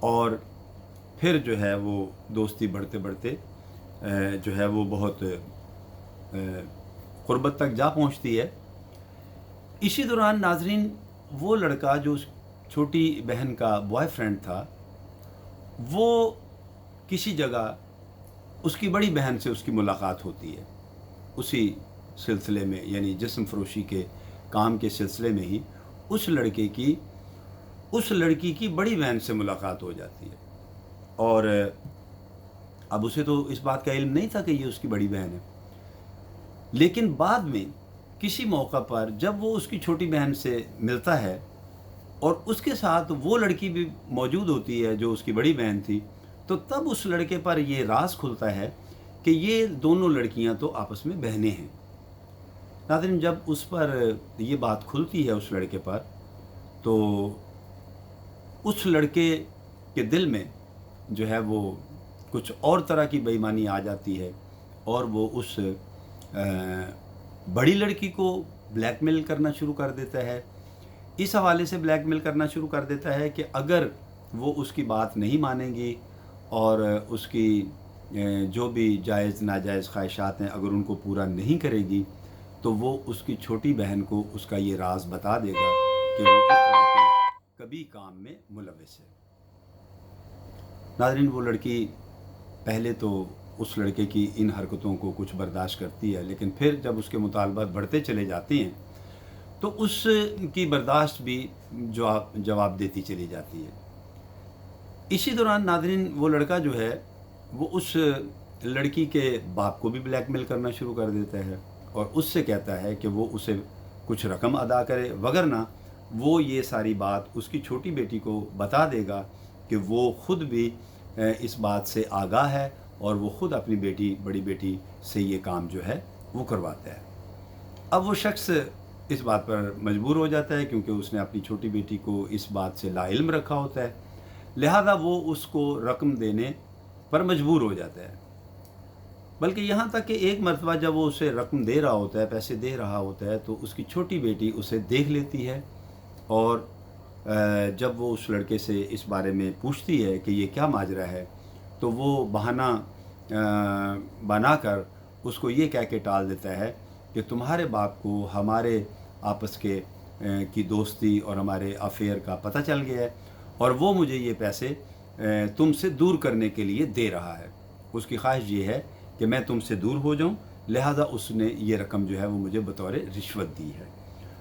اور پھر جو ہے وہ دوستی بڑھتے بڑھتے جو ہے وہ بہت قربت تک جا پہنچتی ہے۔ اسی دوران ناظرین وہ لڑکا جو چھوٹی بہن کا بوائے فرینڈ تھا، وہ کسی جگہ اس کی بڑی بہن سے اس کی ملاقات ہوتی ہے، اسی سلسلے میں، یعنی جسم فروشی کے کام کے سلسلے میں ہی اس لڑکی کی بڑی بہن سے ملاقات ہو جاتی ہے۔ اور اب اسے تو اس بات کا علم نہیں تھا کہ یہ اس کی بڑی بہن ہے، لیکن بعد میں کسی موقع پر جب وہ اس کی چھوٹی بہن سے ملتا ہے اور اس کے ساتھ وہ لڑکی بھی موجود ہوتی ہے جو اس کی بڑی بہن تھی، تو تب اس لڑکے پر یہ راز کھلتا ہے کہ یہ دونوں لڑکیاں تو آپس میں بہنیں ہیں۔ ناظرین جب اس پر یہ بات کھلتی ہے اس لڑکے پر، تو اس لڑکے کے دل میں جو ہے وہ کچھ اور طرح کی بے ایمانی آ جاتی ہے، اور وہ اس بڑی لڑکی کو بلیک میل کرنا شروع کر دیتا ہے۔ اس حوالے سے بلیک میل کرنا شروع کر دیتا ہے کہ اگر وہ اس کی بات نہیں مانیں گی اور اس کی جو بھی جائز ناجائز خواہشات ہیں اگر ان کو پورا نہیں کرے گی، تو وہ اس کی چھوٹی بہن کو اس کا یہ راز بتا دے گا کہ وہ اس طرح کے کبھی کام میں ملوث ہے۔ ناظرین وہ لڑکی پہلے تو اس لڑکے کی ان حرکتوں کو کچھ برداشت کرتی ہے، لیکن پھر جب اس کے مطالبات بڑھتے چلے جاتے ہیں تو اس کی برداشت بھی جواب دیتی چلی جاتی ہے۔ اسی دوران ناظرین وہ لڑکا جو ہے وہ اس لڑکی کے باپ کو بھی بلیک میل کرنا شروع کر دیتا ہے، اور اس سے کہتا ہے کہ وہ اسے کچھ رقم ادا کرے، وگرنہ وہ یہ ساری بات اس کی چھوٹی بیٹی کو بتا دے گا کہ وہ خود بھی اس بات سے آگاہ ہے اور وہ خود اپنی بڑی بیٹی سے یہ کام جو ہے وہ کرواتا ہے۔ اب وہ شخص اس بات پر مجبور ہو جاتا ہے کیونکہ اس نے اپنی چھوٹی بیٹی کو اس بات سے لا علم رکھا ہوتا ہے، لہذا وہ اس کو رقم دینے پر مجبور ہو جاتا ہے۔ بلکہ یہاں تک کہ ایک مرتبہ جب وہ اسے رقم دے رہا ہوتا ہے، پیسے دے رہا ہوتا ہے، تو اس کی چھوٹی بیٹی اسے دیکھ لیتی ہے، اور جب وہ اس لڑکے سے اس بارے میں پوچھتی ہے کہ یہ کیا ماجرا ہے، تو وہ بہانہ بنا کر اس کو یہ کہہ کے ٹال دیتا ہے کہ تمہارے باپ کو ہمارے آپس کی دوستی اور ہمارے افیئر کا پتہ چل گیا ہے، اور وہ مجھے یہ پیسے تم سے دور کرنے کے لیے دے رہا ہے۔ اس کی خواہش یہ ہے کہ میں تم سے دور ہو جاؤں، لہذا اس نے یہ رقم جو ہے وہ مجھے بطور رشوت دی ہے۔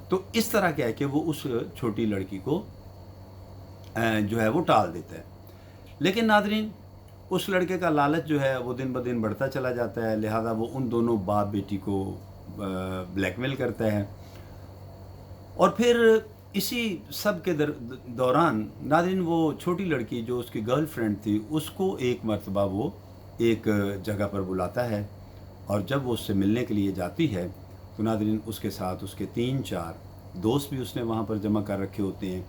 تو اس طرح کہہ کے وہ اس چھوٹی لڑکی کو جو ہے وہ ٹال دیتا ہے۔ لیکن ناظرین اس لڑکے کا لالچ جو ہے وہ دن بدن بڑھتا چلا جاتا ہے، لہذا وہ ان دونوں باپ بیٹی کو بلیک میل کرتا ہے۔ اور پھر اسی سب کے دوران ناظرین وہ چھوٹی لڑکی جو اس کی گرل فرینڈ تھی، اس کو ایک مرتبہ وہ ایک جگہ پر بلاتا ہے، اور جب وہ اس سے ملنے کے لیے جاتی ہے تو ناظرین اس کے ساتھ اس کے 3-4 دوست بھی اس نے وہاں پر جمع کر رکھے ہوتے ہیں،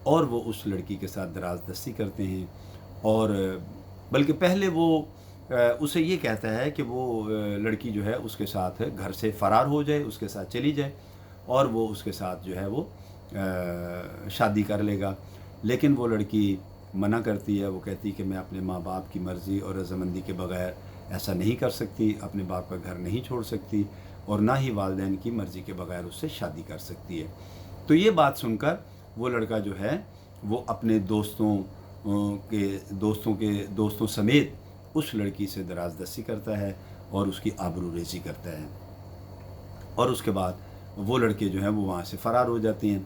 اور وہ اس لڑکی کے ساتھ دراز دستی کرتے ہیں، اور بلکہ پہلے وہ اسے یہ کہتا ہے کہ وہ لڑکی جو ہے اس کے ساتھ گھر سے فرار ہو جائے، اس کے ساتھ چلی جائے، اور وہ اس کے ساتھ جو ہے وہ شادی کر لے گا۔ لیکن وہ لڑکی منع کرتی ہے، وہ کہتی ہے کہ میں اپنے ماں باپ کی مرضی اور رضامندی کے بغیر ایسا نہیں کر سکتی، اپنے باپ کا گھر نہیں چھوڑ سکتی، اور نہ ہی والدین کی مرضی کے بغیر اس سے شادی کر سکتی ہے۔ تو یہ بات سن کر وہ لڑکا جو ہے وہ اپنے دوستوں سمیت اس لڑکی سے دراز دستی کرتا ہے اور اس کی آبرو ریزی کرتا ہے، اور اس کے بعد وہ لڑکے جو ہیں وہ وہاں سے فرار ہو جاتے ہیں۔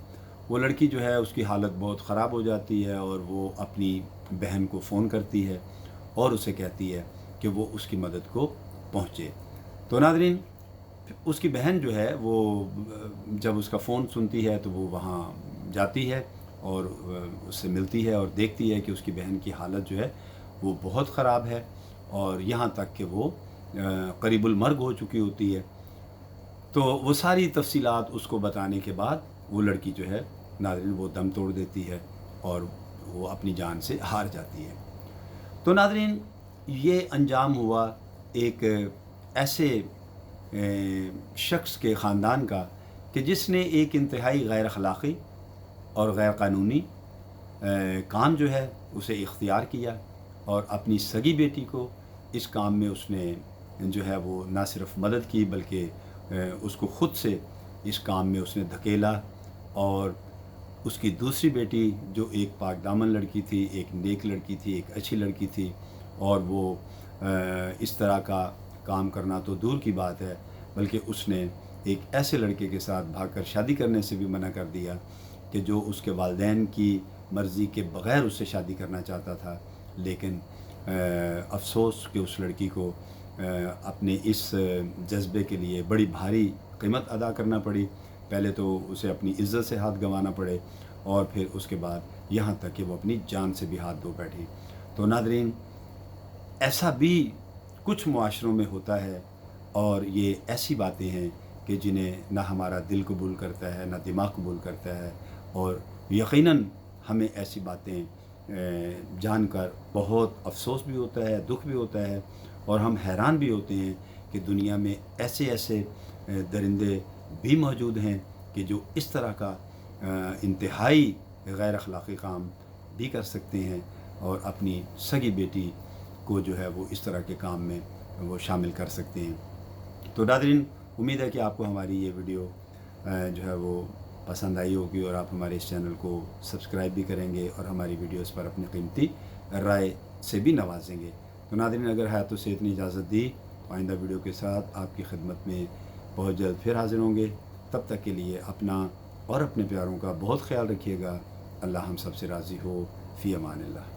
وہ لڑکی جو ہے اس کی حالت بہت خراب ہو جاتی ہے، اور وہ اپنی بہن کو فون کرتی ہے اور اسے کہتی ہے کہ وہ اس کی مدد کو پہنچے۔ تو ناظرین اس کی بہن جو ہے وہ جب اس کا فون سنتی ہے تو وہ وہاں جاتی ہے اور اس سے ملتی ہے اور دیکھتی ہے کہ اس کی بہن کی حالت جو ہے وہ بہت خراب ہے، اور یہاں تک کہ وہ قریب المرگ ہو چکی ہوتی ہے۔ تو وہ ساری تفصیلات اس کو بتانے کے بعد وہ لڑکی جو ہے ناظرین وہ دم توڑ دیتی ہے اور وہ اپنی جان سے ہار جاتی ہے۔ تو ناظرین یہ انجام ہوا ایک ایسے شخص کے خاندان کا کہ جس نے ایک انتہائی غیر اخلاقی اور غیر قانونی کام جو ہے اسے اختیار کیا اور اپنی سگی بیٹی کو اس کام میں اس نے جو ہے وہ نہ صرف مدد کی بلکہ اس کو خود سے اس کام میں اس نے دھکیلا، اور اس کی دوسری بیٹی جو ایک پاک دامن لڑکی تھی، ایک نیک لڑکی تھی، ایک اچھی لڑکی تھی، اور وہ اس طرح کا کام کرنا تو دور کی بات ہے بلکہ اس نے ایک ایسے لڑکے کے ساتھ بھاگ کر شادی کرنے سے بھی منع کر دیا کہ جو اس کے والدین کی مرضی کے بغیر اس سے شادی کرنا چاہتا تھا، لیکن افسوس کہ اس لڑکی کو اپنے اس جذبے کے لیے بڑی بھاری قیمت ادا کرنا پڑی۔ پہلے تو اسے اپنی عزت سے ہاتھ گنوانا پڑے اور پھر اس کے بعد یہاں تک کہ وہ اپنی جان سے بھی ہاتھ دھو بیٹھی۔ تو ناظرین، ایسا بھی کچھ معاشروں میں ہوتا ہے، اور یہ ایسی باتیں ہیں کہ جنہیں نہ ہمارا دل قبول کرتا ہے نہ دماغ قبول کرتا ہے، اور یقیناً ہمیں ایسی باتیں جان کر بہت افسوس بھی ہوتا ہے، دکھ بھی ہوتا ہے، اور ہم حیران بھی ہوتے ہیں کہ دنیا میں ایسے ایسے درندے بھی موجود ہیں کہ جو اس طرح کا انتہائی غیر اخلاقی کام بھی کر سکتے ہیں اور اپنی سگی بیٹی کو جو ہے وہ اس طرح کے کام میں وہ شامل کر سکتے ہیں۔ تو ناظرین، امید ہے کہ آپ کو ہماری یہ ویڈیو جو ہے وہ پسند آئی ہوگی اور آپ ہمارے اس چینل کو سبسکرائب بھی کریں گے اور ہماری ویڈیوز پر اپنی قیمتی رائے سے بھی نوازیں گے۔ تو ناظرین، اگر حیات و صحت نے اجازت دی، آئندہ ویڈیو کے ساتھ آپ کی خدمت میں بہت جلد پھر حاضر ہوں گے۔ تب تک کے لیے اپنا اور اپنے پیاروں کا بہت خیال رکھیے گا۔ اللہ ہم سب سے راضی ہو۔ فی امان اللہ۔